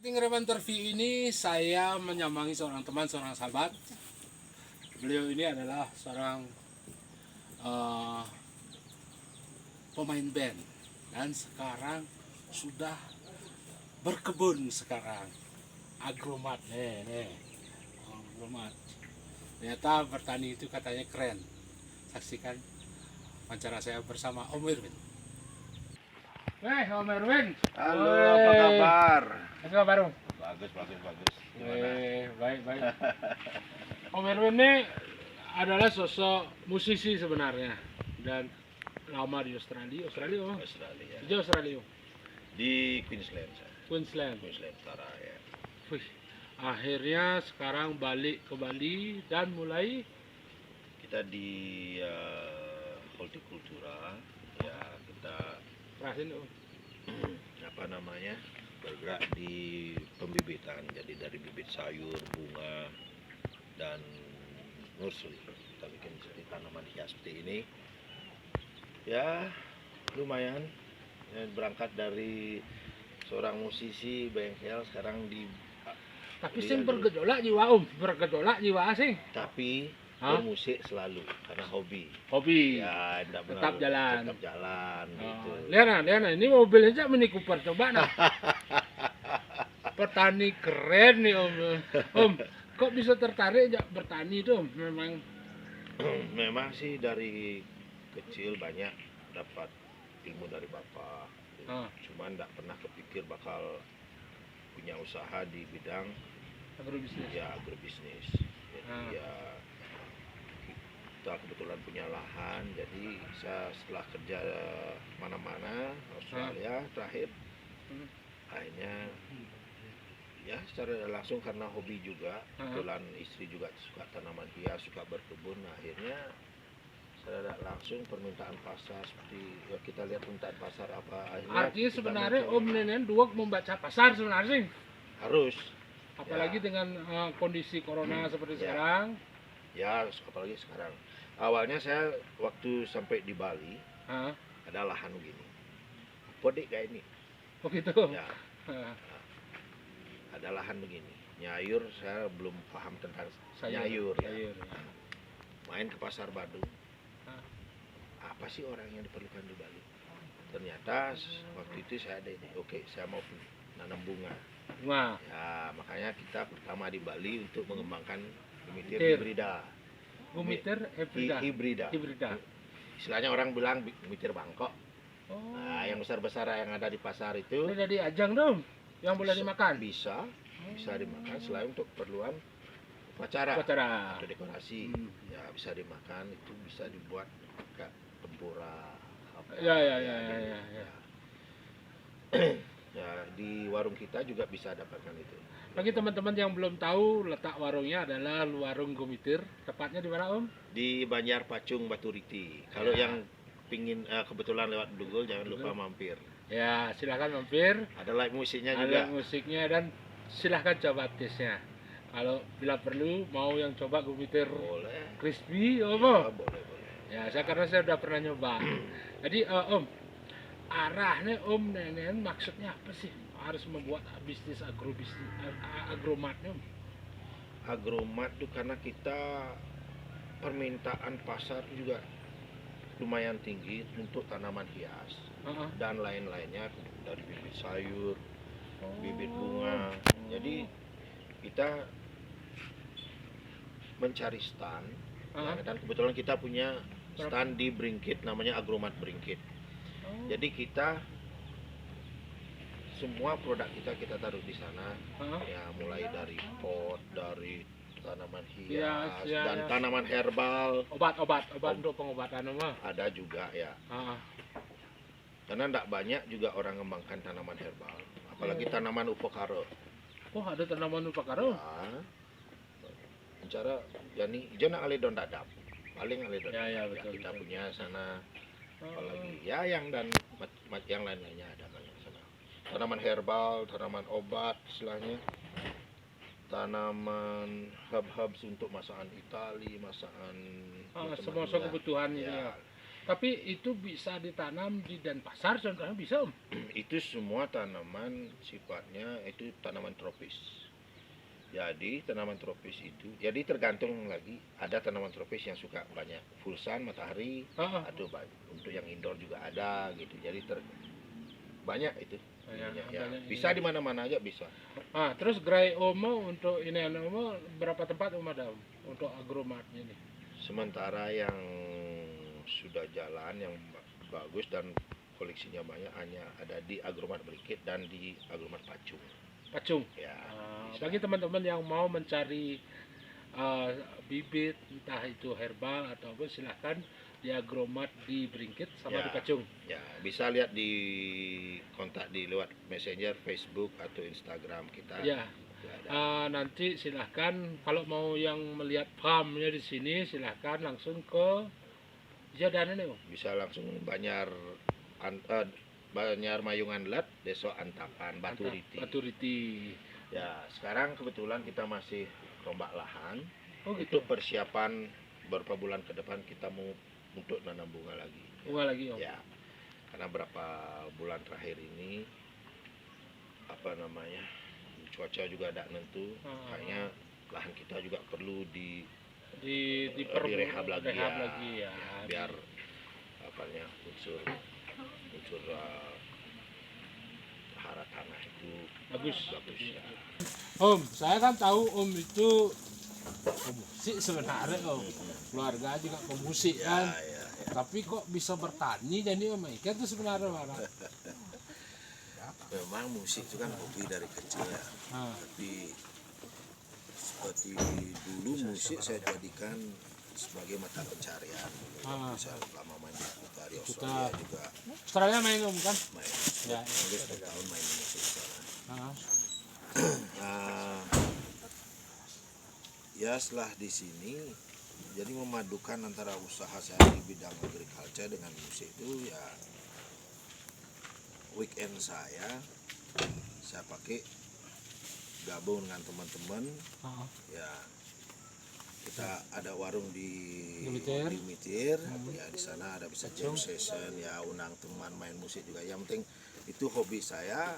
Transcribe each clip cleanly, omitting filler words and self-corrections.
King Revan Interview ini saya menyambangi seorang teman, seorang sahabat. Beliau ini adalah seorang pemain band dan sekarang sudah berkebun sekarang. Agromat, agromat. Ternyata bertani itu katanya keren. Saksikan wawancara saya bersama Om Irwin. Om Irwin. Halo, apa kabar? Apa kabar, Om? Bagus. Gimana? Baik. Om Irwin ini adalah sosok musisi sebenarnya dan lama di Australia. Australia. Di Australia. Di Queensland, Queensland. Queensland Utara ya. Wih, akhirnya sekarang balik ke Bali dan mulai Kita di hortikultura, ya kita rasin, Om. apa namanya bergerak di pembibitan. Jadi dari bibit sayur, bunga, dan nursery. Kita bikin seperti tanaman hias seperti ini. Ya, lumayan. Ya, berangkat dari seorang musisi bengkel sekarang di Tapi Iya, sing dulu. bergejolak jiwa, Om. Bergejolak jiwa sing. tapi Hah? bermusik selalu karena hobi. Hobi. Ya, enggak Tetap jalan. Tetap jalan gitu. Lihat nah, ini mobil aja Mini Cooper, coba nah. Petani keren nih, Om. Om, kok bisa tertarik ya bertani itu, Om? Memang Memang sih dari kecil banyak dapat ilmu dari bapak. Ah. Cuman enggak pernah kepikir bakal punya usaha di bidang agrobisnis. ya agrobisnis. Jadi Ah. ya kita kebetulan punya lahan, jadi saya setelah kerja mana-mana Australia terakhir Hmm. akhirnya ya secara langsung karena hobi juga, kebetulan istri juga suka tanaman hias, suka berkebun. Akhirnya secara langsung permintaan pasar seperti ya kita lihat permintaan pasar apa, akhirnya Artinya kita sebenarnya mencoba. Om Nenen dua membaca pasar sebenarnya sih. Harus Apalagi Ya. dengan kondisi corona seperti Ya. sekarang. ya, apalagi sekarang. Awalnya saya waktu sampai di Bali Ah, ada lahan begini, podek kayak ini begitu. ya, Ah, ada lahan begini, nyayur saya belum paham tentang sayur. nyayur ya. Sayur. Main ke pasar Badung, Ah. apa sih orang yang diperlukan di Bali? Ternyata waktu itu saya ada ide, oke saya mau nanam bunga Wah, ya, makanya kita pertama di Bali untuk mengembangkan gumitir Gumitir. hibrida. gumitir hibrida. Hibrida. Istilahnya orang bilang gumitir Bangkok. Oh. Nah, yang besar-besar yang ada di pasar itu Ini jadi ajang dong yang boleh dimakan. bisa dimakan selain untuk keperluan upacara Upacara. atau dekorasi. Hmm. Ya bisa dimakan, itu bisa dibuat kayak tempura apa, Ya. Ya di warung kita juga bisa dapatkan itu. Bagi teman-teman yang belum tahu, letak warungnya adalah warung Gumitir. Tepatnya di mana, Om? Di Banjar Pacung Baturiti. Kalau Ya. yang pingin kebetulan lewat Dugul jangan lupa mampir. Ya, silakan mampir. Ada live musiknya Ada juga. musiknya dan silahkan coba tesnya. Kalau bila perlu mau yang coba Gumitir Boleh. crispy, Ya, Om. boleh. Ya, karena saya udah pernah nyoba. Jadi, Om, arahnya Om Nenen maksudnya apa sih? Harus membuat bisnis agromatnya, Om? Agromat itu karena kita permintaan pasar juga lumayan tinggi untuk tanaman hias Heeh. dan lain-lainnya, dari bibit sayur, Oh. bibit bunga. Jadi kita mencari stand ya, dan kebetulan kita punya stand di Bringkit namanya Agromat Bringkit. Oh. Jadi kita semua produk kita taruh di sana. Heeh. Ya mulai dari pot, dari tanaman Hias, hias, ya, dan ya. tanaman herbal Obat untuk pengobatan, Om. ada juga ya. Heeh. Karena tidak banyak juga orang mengembangkan tanaman herbal, apalagi tanaman upokara. Oh, ada tanaman upakara. Ya, cara yani jana aledon dadap, paling aledon. Ya, dadap. betul, Kita betul. punya sana, Oh. apalagi ya yang dan yang lain-lainnya ada banyak sana. Tanaman herbal, tanaman obat istilahnya, tanaman herbs untuk masakan Itali, masakan Semua kebutuhan ini ya. Tapi itu bisa ditanam di Denpasar contohnya bisa Om? Itu semua tanaman sifatnya itu tanaman tropis. Jadi tanaman tropis itu, jadi tergantung lagi. Ada tanaman tropis yang suka banyak full sun matahari, Heeh. atau untuk yang indoor juga ada gitu. Jadi banyak itu. Banyak, Ya, banyak bisa ini. di mana-mana aja bisa. Ah, terus gerai Omo untuk ini Omo berapa tempat Om ada Om untuk agromartnya nih? Sementara yang sudah jalan yang bagus dan koleksinya banyak hanya ada di Agromat Brikit dan di Agromat Pacung. Pacung. Ya, bisa. Bagi teman-teman yang mau mencari uh, bibit entah itu herbal atau apa silahkan di Agromart di Bringkit sama Ya. di Pacung. Ya, bisa lihat di kontak di lewat Messenger, Facebook atau Instagram kita. Ya. Ada. Nanti silahkan kalau mau yang melihat farmnya di sini silahkan langsung ke Jadana nih Om. Bisa langsung Banyar Mayungan Lat, Desa Antapan, Baturiti. Baturiti. Ya, sekarang kebetulan kita masih rombak lahan. Oh gitu. Untuk persiapan beberapa bulan ke depan kita mau untuk nanam bunga lagi. Bunga lagi Om. Ya, karena berapa bulan terakhir ini cuaca juga tidak menentu, kayaknya lahan kita juga perlu direhab lagi, ya. Biar unsur hara tanah itu bagus. ya. Om, saya kan tahu Om itu pemusik sebenarnya Om. Keluarga juga pemusik kan. Ya. Tapi kok bisa bertani jadi Om Ikan itu sebenarnya mana? Memang musik itu kan hobi dari kecil ya. Tapi seperti dulu musik saya jadikan sebagai mata pencarian. Saya lama main gitar di Australia juga. Australia main Om kan? Main. Ya. Hampir 10 tahun main musik di sana. Ya setelah di sini jadi memadukan antara usaha saya di bidang agriculture dengan musik itu ya weekend saya pakai gabung dengan teman-teman. Ya kita ada warung di Mitir. Ya di sana ada bisa jam session ya, undang teman main musik juga. Yang penting itu hobi saya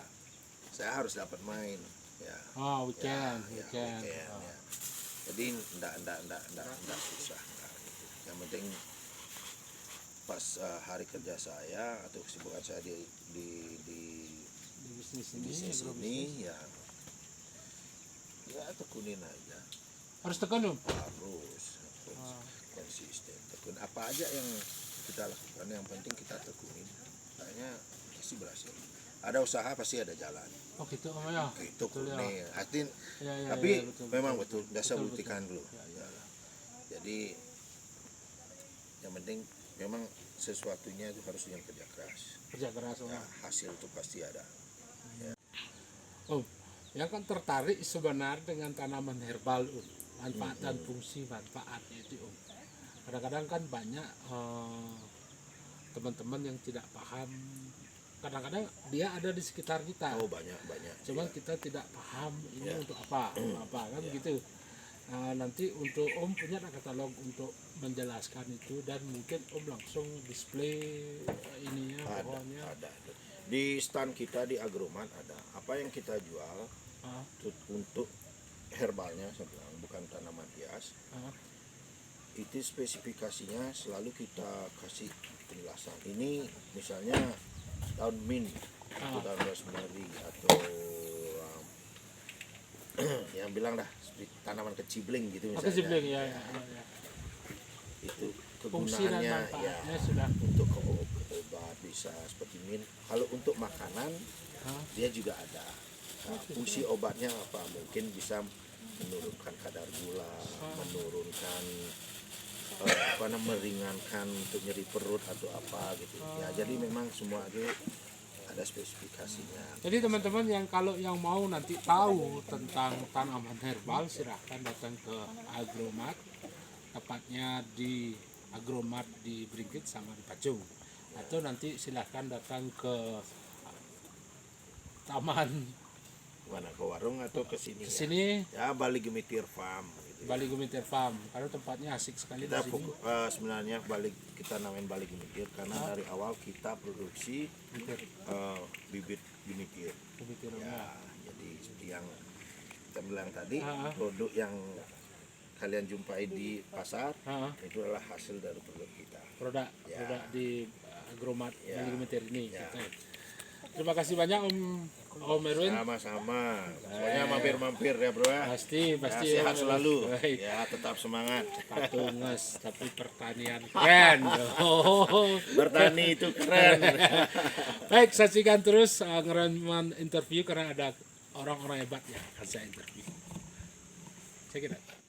harus dapat main ya. Weekend. Ya. Jadi enggak susah enggak, gitu. Yang penting pas hari kerja saya atau kesibukan saya di bisnis ini ya tekunin aja. Harus tekan Om. Harus konsisten. Tekun apa aja yang kita lakukan, yang penting kita tekunin. Kayaknya pasti berhasil. Ada usaha pasti ada jalan. Oh gitu Om ya. Itu betul, nih. Ya. Tapi betul, memang betul. Dasar betul, buktikan dulu. Ya. Jadi yang penting memang sesuatunya itu harus dengan kerja keras. Ya, hasil itu pasti ada. Om, yang kan tertarik sebenarnya dengan tanaman herbal Om. Manfaat dan fungsi manfaatnya itu Om. Kadang-kadang kan banyak teman-teman yang tidak paham. Kadang-kadang dia ada di sekitar kita. Oh banyak. Cuman ya. kita tidak paham ini untuk apa kan gitu. Nanti untuk Om punya katalog untuk menjelaskan itu dan mungkin Om langsung display ininya pokoknya. Ada. Di stand kita di Agromat ada apa yang kita jual untuk herbalnya, saya bilang bukan tanaman hias. Itu spesifikasinya selalu kita kasih penjelasan. Ini misalnya daun mint, atau daun rosemary atau yang bilang dah tanaman kecibling gitu misalnya. Kecibling ya. Itu Fungsi dan kegunaannya manfaatnya sudah untuk obat bisa seperti mint. Kalau untuk makanan dia juga ada. Fungsi obatnya apa? Mungkin bisa menurunkan kadar gula, menurunkan meringankan untuk nyeri perut atau apa gitu. Ya jadi memang semua itu ada spesifikasinya. Jadi teman-teman yang kalau yang mau nanti tahu tentang tanaman herbal silahkan datang ke Agromat, tepatnya di Agromat di Bringkit sama di Pacung, atau nanti silahkan datang ke taman Mana ke warung atau ke sini? Kesini ya Bali Gemitir Farm gitu. Bali Gumitir Farm karena tempatnya asik sekali di Kita sini. sebenarnya kita namain Bali Gumitir karena dari awal kita produksi Gumitir, bibit gumitir. Gumitir. Ya, jadi seperti yang kita bilang tadi, Ah. produk yang kalian jumpai di pasar Ah, itu adalah hasil dari produk kita. produk Ya. produk di Agromat Ya. Bali Gumitir ini. Ya. Oke. Terima kasih banyak Om Erwin. Sama-sama. Pokoknya mampir-mampir ya bro ya. Pasti Ya, sehat selalu. Baik. Ya, tetap semangat. Patungas tapi pertanian keren. Oh. Bertani itu keren. Baik, saksikan terus ngereman interview karena ada orang-orang hebat yang akan saya interview. Check it out.